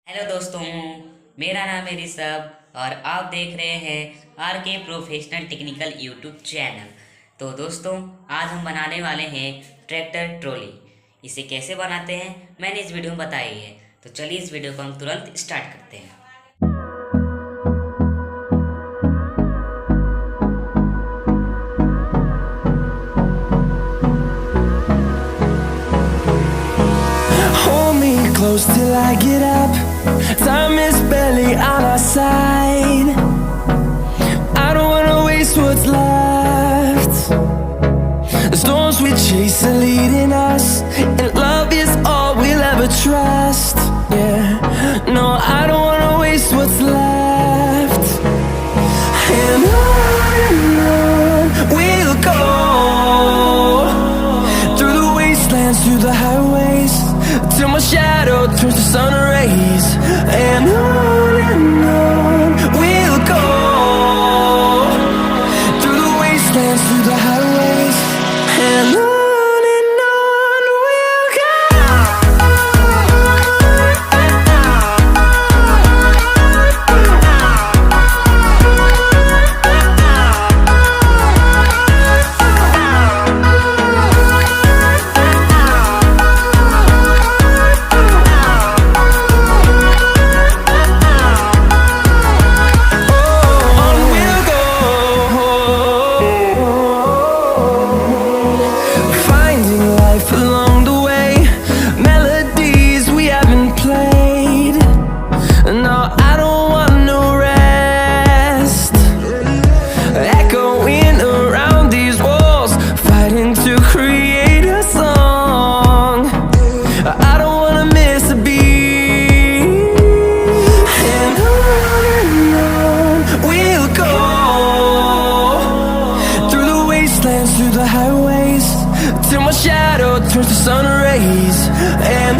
Hello दोस्तों, मेरा नाम है ऋषभ और आप देख रहे हैं आर के प्रोफेशनल टेक्निकल यूट्यूब चैनल। तो दोस्तों, आज हम बनाने वाले हैं ट्रैक्टर ट्रॉली। इसे कैसे बनाते हैं मैंने इस वीडियो में बताई है। तो चलिए इस वीडियो को हम तुरंत स्टार्ट करते हैं। Hold me close till I get up. Time is barely on our side. I don't wanna waste what's left. The storms we chase are leading us, and love is all we'll ever trust. Yeah, no, I don't wanna waste what's left. And on we'll go, through the wastelands, through the highways, till my shadow turns to sun rays. And on we'll go, through the wastelands, through the highways, and on we'll go. Along the way, melodies we haven't played. No, I don't want no rest. Echoing around these walls, fighting to create a song. I don't wanna miss a beat. And on we'll go, through the wastelands, through the highways, till my shadow turns to sun rays. And